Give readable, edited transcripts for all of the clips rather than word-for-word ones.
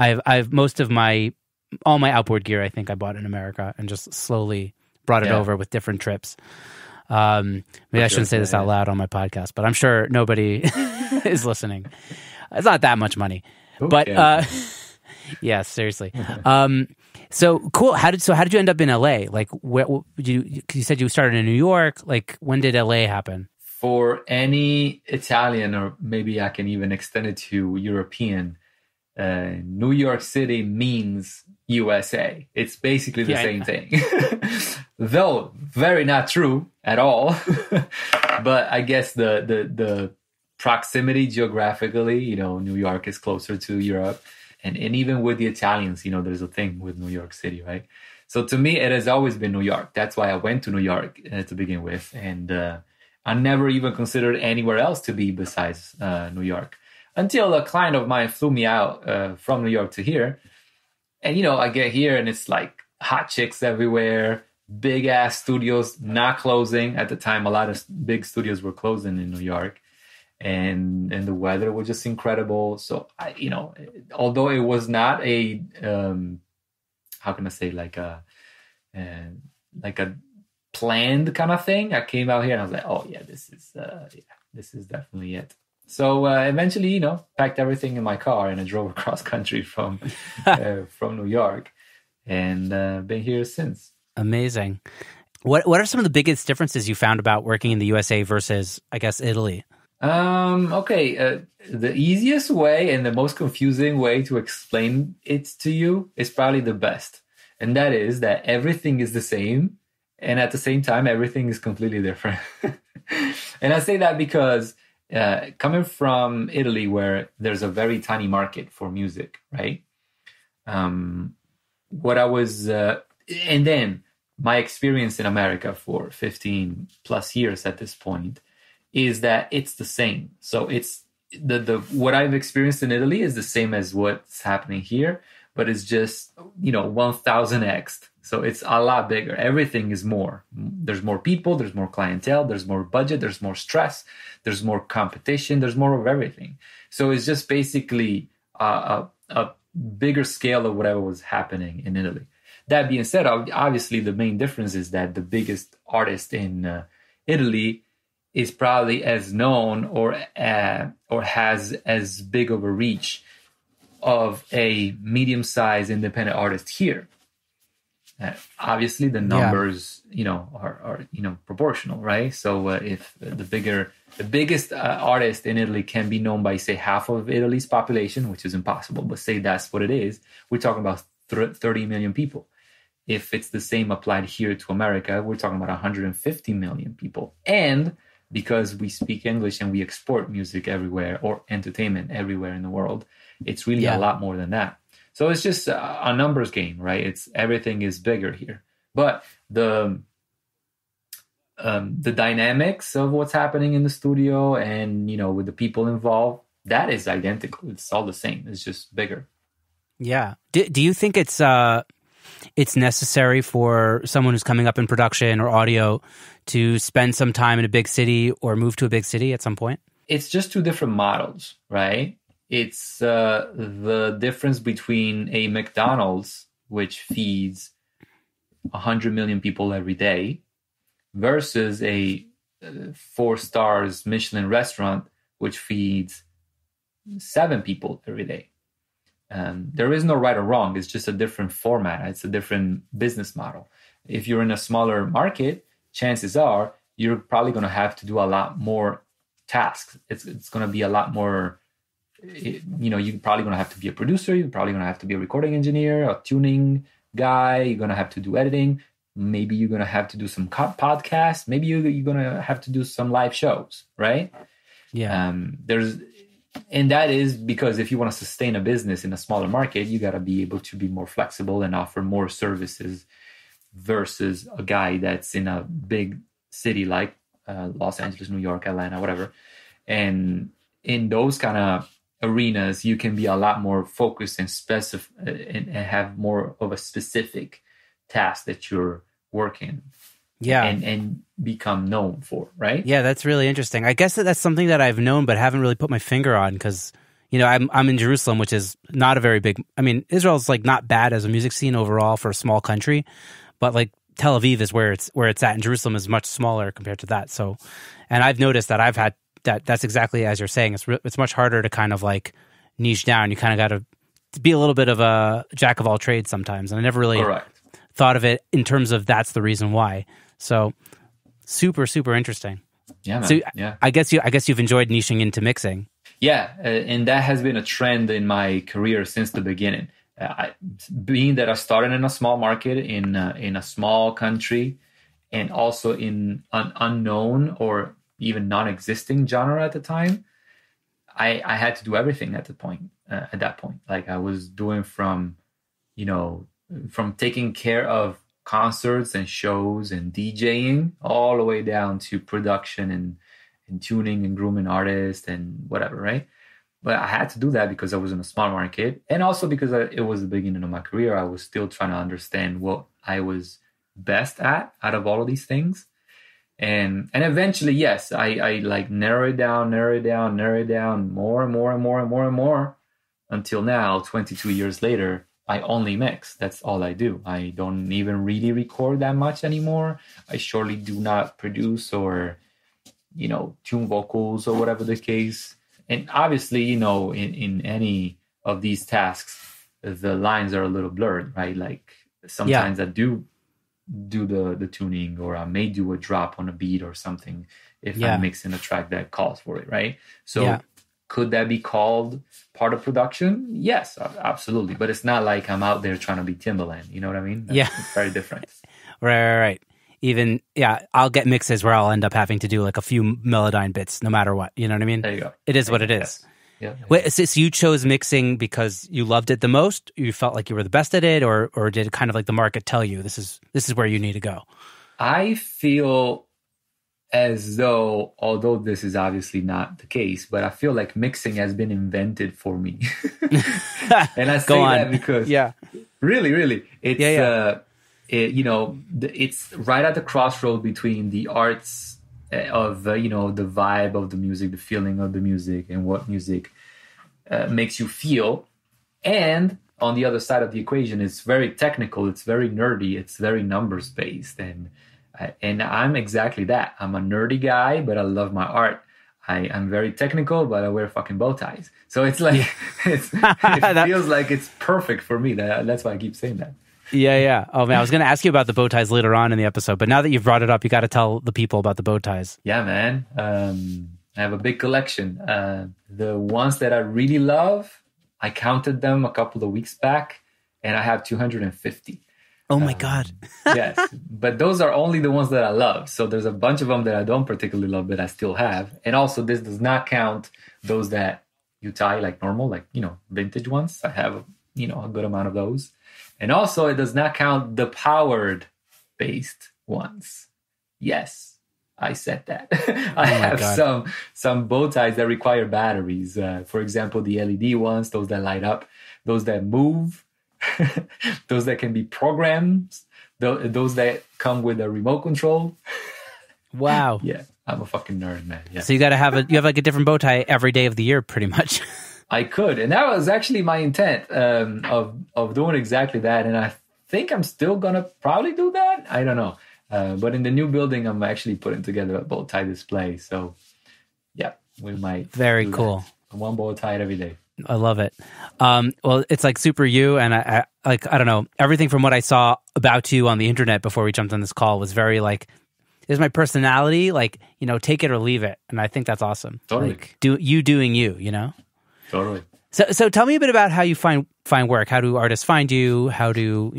I've most of all my outboard gear, I think I bought in America and just slowly brought it over with different trips. Maybe I shouldn't say this out loud on my podcast, but I'm sure nobody is listening. It's not that much money, but yeah, seriously. So cool. How did you end up in LA? Like, you said you started in New York. Like, when did LA happen? For any Italian, or maybe I can even extend it to European, New York City means USA. It's basically the same thing. Though very not true at all. But I guess the proximity geographically, New York is closer to Europe. And even with the Italians, there's a thing with New York City, right? So to me, it has always been New York. That's why I went to New York to begin with. And I never even considered anywhere else to be besides New York. Until a client of mine flew me out from New York to here. And, I get here and it's like hot chicks everywhere, big ass studios not closing. At the time, a lot of big studios were closing in New York. And the weather was just incredible. So, although it was not a, how can I say, like a planned kind of thing, I came out here and I was like, oh yeah, this is definitely it. So eventually, packed everything in my car and I drove across country from New York, and been here since. Amazing. What are some of the biggest differences you found about working in the USA versus, I guess, Italy? Okay. The easiest way and the most confusing way to explain it to you is probably the best. And that is that everything is the same. And at the same time, everything is completely different. And I say that because coming from Italy, where there's a very tiny market for music, right? And then my experience in America for 15 plus years at this point is that it's the same. So it's what I've experienced in Italy is the same as what's happening here, but it's just, 1000x. So it's a lot bigger. Everything is more. There's more people, there's more clientele, there's more budget, there's more stress, there's more competition, there's more of everything. So it's just basically a bigger scale of whatever was happening in Italy. That being said, obviously the main difference is that the biggest artist in Italy is probably as known or has as big of a reach of a medium-sized independent artist here. Obviously, the numbers, are proportional, right? So if the biggest artist in Italy can be known by, say, half of Italy's population, which is impossible, but say that's what it is, we're talking about 30 million people. If it's the same applied here to America, we're talking about 150 million people. And because we speak English and we export music everywhere, or entertainment everywhere in the world, it's really a lot more than that. So it's just a numbers game, right? Everything is bigger here. But the dynamics of what's happening in the studio and, with the people involved, that is identical. It's all the same. It's just bigger. Yeah. Do you think it's necessary for someone who's coming up in production or audio to spend some time in a big city or move to a big city at some point? It's just two different models, right? It's the difference between a McDonald's, which feeds 100 million people every day, versus a 4 stars Michelin restaurant, which feeds 7 people every day. There is no right or wrong. It's just a different format. It's a different business model. If you're in a smaller market, chances are you're probably going to have to do a lot more tasks. It's going to be a lot more, you're probably going to have to be a producer. You're probably going to have to be a recording engineer, a tuning guy. You're going to have to do editing. Maybe you're going to have to do some podcasts. Maybe you're going to have to do some live shows, right? Yeah. And that is because if you want to sustain a business in a smaller market, you got to be able to be more flexible and offer more services versus a guy that's in a big city like Los Angeles, New York, Atlanta, whatever. And in those kind of arenas, you can be a lot more focused and and have more of a specific task that you're working. Yeah. And become known for, right? Yeah, that's really interesting. I guess that's something that I've known but haven't really put my finger on because, I'm in Jerusalem, which is not a very big. I mean, Israel's like not bad as a music scene overall for a small country, but like Tel Aviv is where it's at, and Jerusalem is much smaller compared to that. So, and I've noticed that I've had that's exactly as you're saying. It's much harder to kind of like niche down. You kind of got to be a little bit of a jack of all trades sometimes, and I never really thought of it in terms of that's the reason why. So, super interesting. Yeah, man. So yeah. I guess you've enjoyed niching into mixing. Yeah, and that has been a trend in my career since the beginning. Being that I started in a small market in a small country, and also in an unknown or even non-existing genre at the time, I had to do everything at that point. Like I was doing from taking care of concerts and shows and DJing all the way down to production and tuning and grooming artists and whatever, right? But I had to do that because I was in a small market, and also because it was the beginning of my career. I was still trying to understand what I was best at out of all of these things. And eventually, yes, I like narrow it down more and more until now, 22 years later, I only mix. That's all I do. I don't even really record that much anymore. I surely do not produce or tune vocals or whatever the case. And obviously, in any of these tasks, the lines are a little blurred, right? Like sometimes I do the tuning, or I may do a drop on a beat or something if I'm mixing a track that calls for it, right? So could that be called part of production? Yes, absolutely. But it's not like I'm out there trying to be Timbaland. You know what I mean? It's very different. Right. Even, I'll get mixes where I'll end up having to do like a few Melodyne bits no matter what. You know what I mean? There you go. It is what it is. Yeah. Wait, so you chose mixing because you loved it the most? You felt like you were the best at it? Or did it kind of like the market tell you this is where you need to go? I feel as though, although this is obviously not the case, but I feel like mixing has been invented for me. And I say that because really, it's it's right at the crossroad between the arts of the vibe of the music, the feeling of the music, and what music makes you feel. And on the other side of the equation, it's very technical, it's very nerdy, it's very numbers based, and I'm exactly that. I'm a nerdy guy, but I love my art. I'm very technical, but I wear fucking bow ties. So it's like it feels like it's perfect for me. That's why I keep saying that. Yeah. Oh man, I was going to ask you about the bow ties later on in the episode, but now that you've brought it up, you got to tell the people about the bow ties. Yeah, man. I have a big collection. The ones that I really love, I counted them a couple of weeks back, and I have 250. Oh my God. Yes, but those are only the ones that I love. So there's a bunch of them that I don't particularly love, but I still have. And also, this does not count those that you tie like normal, like vintage ones. I have a good amount of those. And also, it does not count the powered-based ones. Yes, I said that. I have some bow ties that require batteries. For example, the LED ones, those that light up, those that move, those that can be programmed, those that come with a remote control. Wow. Yeah, I'm a fucking nerd, man. Yeah. So you have like a different bow tie every day of the year, pretty much. I could, and that was actually my intent of doing exactly that. And I think I'm still gonna probably do that. I don't know, but in the new building, I'm actually putting together a bow tie display. So, yeah, we might. Very cool. One bow tie every day. I love it. Well, it's like super you, and I don't know, everything from what I saw about you on the internet before we jumped on this call was very like, is my personality, like take it or leave it, and I think that's awesome. Totally. Like, doing you. Totally. So tell me a bit about how you find work. How do artists find you? How do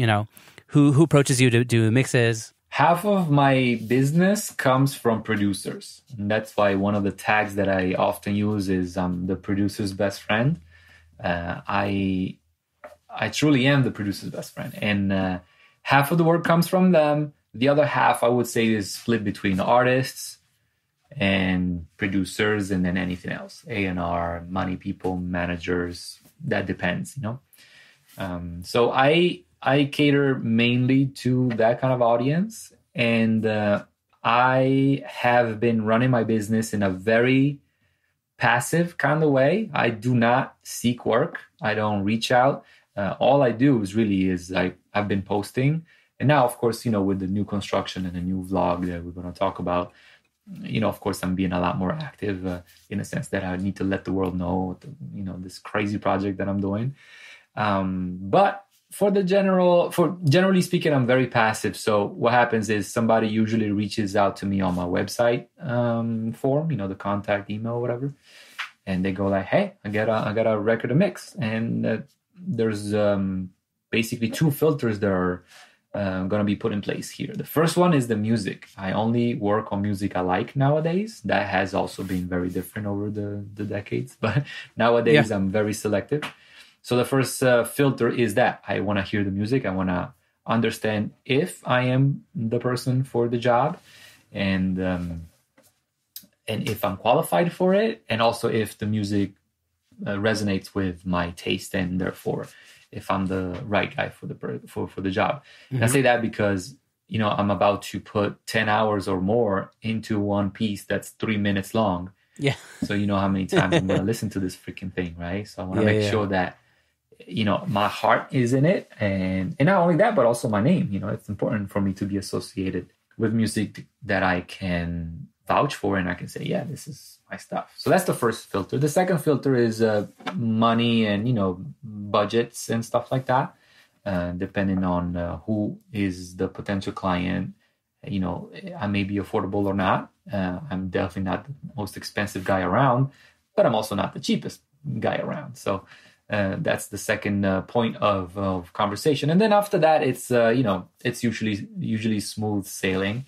who approaches you to do mixes? Half of my business comes from producers. And that's why one of the tags that I often use is the producer's best friend. I truly am the producer's best friend, and half of the work comes from them. The other half, I would say, is split between artists and producers, and then anything else, A&R, money people, managers. That depends, So I cater mainly to that kind of audience, and I have been running my business in a very passive kind of way. I do not seek work. I don't reach out. All I do is I've been posting. And now, of course, with the new construction and the new vlog that we're going to talk about, of course, I'm being a lot more active in a sense that I need to let the world know, this crazy project that I'm doing. But generally speaking, I'm very passive. So what happens is somebody usually reaches out to me on my website form, the contact email, whatever. And they go like, hey, I got a record to mix. And there's basically two filters that are going to be put in place here. The first one is the music. I only work on music I like nowadays. That has also been very different over the decades. But nowadays, I'm very selective. So the first filter is that I want to hear the music. I want to understand if I am the person for the job, and if I'm qualified for it, and also if the music resonates with my taste, and therefore if I'm the right guy for the job. Mm-hmm. And I say that because I'm about to put 10 hours or more into one piece that's 3 minutes long. Yeah. So how many times I'm going to listen to this freaking thing, right? So I want to make sure that my heart is in it, and not only that, but also my name. It's important for me to be associated with music that I can vouch for, and I can say, yeah, this is my stuff. So that's the first filter. The second filter is money and budgets and stuff like that. Depending on who is the potential client, I may be affordable or not. I'm definitely not the most expensive guy around, but I'm also not the cheapest guy around. So that's the second point of conversation. And then after that, it's it's usually smooth sailing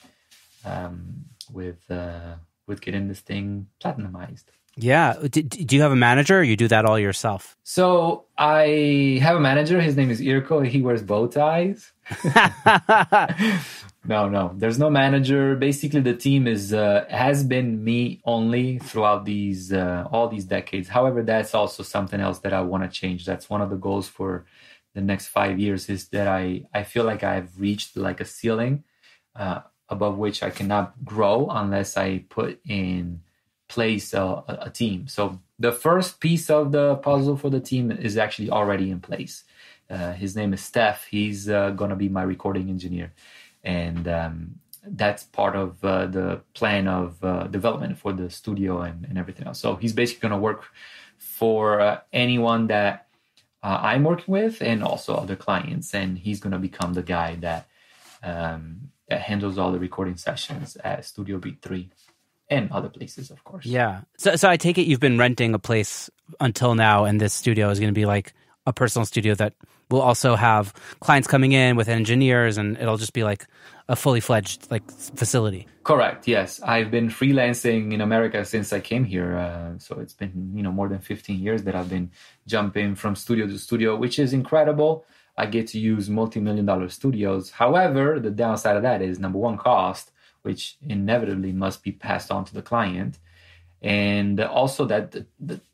with getting this thing platinumized. Yeah. Do you have a manager, or you do that all yourself? So I have a manager. His name is IRKO. He wears bow ties. No. There's no manager. Basically, the team has been me only throughout all these decades. However, that's also something else that I want to change. That's one of the goals for the next 5 years, is that I feel like I've reached like a ceiling above which I cannot grow unless I put in place a team. So the first piece of the puzzle for the team is actually already in place. His name is Steph. He's going to be my recording engineer. And that's part of the plan of development for the studio and everything else. So he's basically going to work for anyone that I'm working with, and also other clients. And he's going to become the guy that handles all the recording sessions at Studio Beat 3 and other places, of course. Yeah. So I take it you've been renting a place until now, and this studio is going to be like a personal studio that will also have clients coming in with engineers, and it'll just be like a fully fledged like facility. Correct. Yes. I've been freelancing in America since I came here. So it's been, more than 15 years that I've been jumping from studio to studio, which is incredible. I get to use multi-million-dollar studios. However, the downside of that is, number one, cost, which inevitably must be passed on to the client. And also that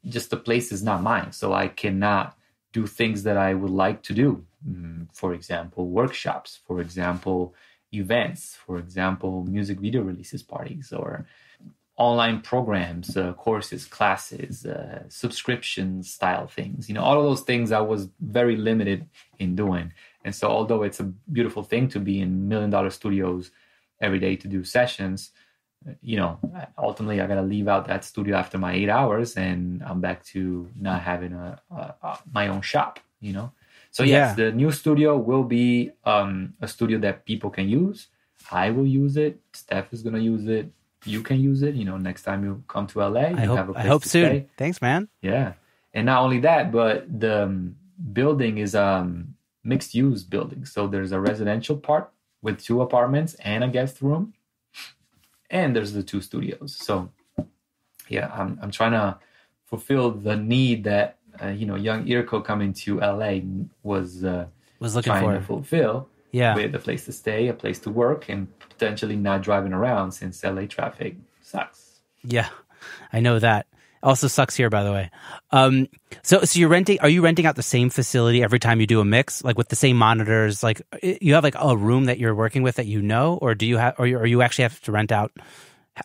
just the place is not mine. So I cannot do things that I would like to do. For example, workshops, for example, events, for example, music video releases parties, or online programs, courses, classes, subscription style things. All of those things I was very limited in doing. And so although it's a beautiful thing to be in $1 million studios every day to do sessions, ultimately I got to leave out that studio after my 8 hours, and I'm back to not having my own shop, So yes, the new studio will be a studio that people can use. I will use it. Steph is going to use it. You can use it. Next time you come to LA, have a place I hope to soon. stay. Thanks, man. Yeah. And not only that, but the building is mixed use building. So there's a residential part with 2 apartments and a guest room. And there's the 2 studios. So yeah, I'm trying to fulfill the need that young IRKO coming to LA was looking trying to fulfill. Yeah, with a place to stay, a place to work, and potentially not driving around, since LA traffic sucks. Yeah, I know that. Also sucks here, by the way. So you're renting? Are you renting out the same facility every time you do a mix, like with the same monitors? Like you have like a room that you're working with that or do you have, or you actually have to rent out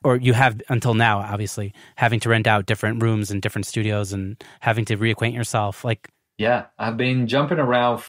or you have until now, obviously, having to rent out different rooms and different studios and having to reacquaint yourself? Like, yeah, I've been jumping around